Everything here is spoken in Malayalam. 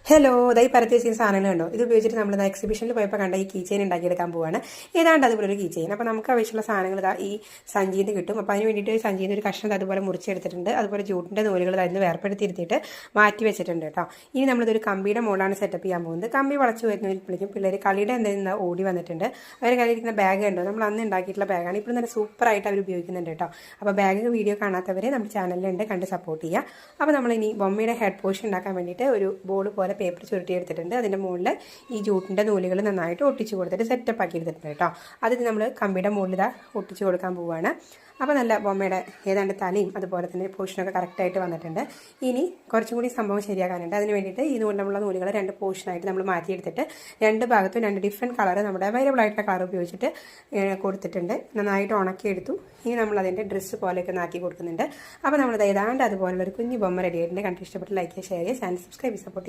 ഹലോ ഇതായി പരത്തി വെച്ചിരിക്കുന്ന സാധനങ്ങളുണ്ടോ ഇത് ഉപയോഗിച്ചിട്ട് നമ്മൾ എക്സിബിഷനിൽ പോയപ്പോൾ കണ്ട ഈ കീ ചെയിൻ ഉണ്ടാക്കിയെടുക്കാൻ പോവാണ് ഏതാണ്ട് അതുപോലെ ഒരു കീ ചെയിൻ അപ്പോൾ നമുക്ക് ആവശ്യമുള്ള സാധനങ്ങൾ ഇതാ ഈ സഞ്ചിയിൽ നിന്ന് കിട്ടും അപ്പോൾ അതിന് വേണ്ടിയിട്ട് സഞ്ചിയിൽ നിന്ന് ഒരു കഷ്ണം അതുപോലെ മുറിച്ചെടുത്തിട്ടുണ്ട് അതുപോലെ ജൂട്ടിൻ്റെ നൂലുകൾ അതിന് വേർപ്പെടുത്തിയിരുത്തിയിട്ട് മാറ്റി വെച്ചിട്ടുണ്ട് കേട്ടോ ഇനി നമ്മളിതൊരു കമ്പിയുടെ മുകളിലാണ് സെറ്റപ്പ് ചെയ്യാൻ പോകുന്നത് കമ്പി വളച്ച് വരുന്നതിലേക്കും പിള്ളേർ കളിയുടെ എന്തെങ്കിലും ഓടി വന്നിട്ടുണ്ട് അവർ കയ്യിലിരിക്കുന്ന ബാഗ് ഉണ്ടോ നമ്മൾ അന്ന് ഉണ്ടാക്കിയിട്ടുള്ള ബാഗാണ് ഇപ്പോൾ നല്ല സൂപ്പറായിട്ട് അവർ ഉപയോഗിക്കുന്നുണ്ട് കേട്ടോ അപ്പോൾ ബാഗ് വീഡിയോ കാണാത്തവരെ നമ്മുടെ ചാനലിലുണ്ട് കണ്ട് സപ്പോർട്ട് ചെയ്യുക അപ്പോൾ നമ്മളിനി ബൊമ്മയുടെ ഹെഡ് പോഷൻ ഉണ്ടാക്കാൻ വേണ്ടിയിട്ട് ഒരു ബോൾ പോലെ പേപ്പർ ചുരുട്ടിയെടുത്തിട്ടുണ്ട് അതിൻ്റെ മുകളിൽ ഈ ജൂട്ടിൻ്റെ നൂലുകൾ നന്നായിട്ട് ഒട്ടിച്ച് കൊടുത്തിട്ട് സെറ്റപ്പ് ആക്കി എടുത്തിട്ടുണ്ട് കേട്ടോ അതിന് നമ്മൾ കമ്പിയുടെ മുകളിൽ ഇതാ ഒട്ടിച്ച് കൊടുക്കാൻ പോവുകയാണ് അപ്പോൾ നല്ല ബൊമ്മയുടെ ഏതാണ്ട് തലയും അതുപോലെ തന്നെ പോർഷനൊക്കെ കറക്റ്റായിട്ട് വന്നിട്ടുണ്ട് ഇനി കുറച്ചും കൂടി സംഭവം ശരിയാക്കാനുണ്ട് അതിന് വേണ്ടിയിട്ട് ഈ നൂലിലുള്ള നൂലുകൾ രണ്ട് പോർഷനായിട്ട് നമ്മൾ മാറ്റിയെടുത്തിട്ട് രണ്ട് ഭാഗത്തും രണ്ട് ഡിഫറെൻറ്റ് കളർ നമ്മുടെ അവൈലബിൾ ആയിട്ടുള്ള കളർ ഉപയോഗിച്ചിട്ട് കൊടുത്തിട്ടുണ്ട് നന്നായിട്ട് ഉണക്കിയെടുത്തു ഇനി നമ്മൾ അതിൻ്റെ ഡ്രസ്സ് പോലെയൊക്കെ ഒന്ന് ആക്കി കൊടുക്കുന്നുണ്ട് അപ്പോൾ നമ്മൾ ഏതാണ്ട് അതുപോലുള്ളൊരു കുഞ്ഞു ബൊമ്മ റെഡി ആയിട്ടുണ്ട് കണ്ട് ഇഷ്ടപ്പെട്ട് ലൈക്ക് ചെയ്യുക ഷെയർ ചെയ്യുക ചാനൽ സബ്സ്ക്രൈബ് സപ്പോർട്ട്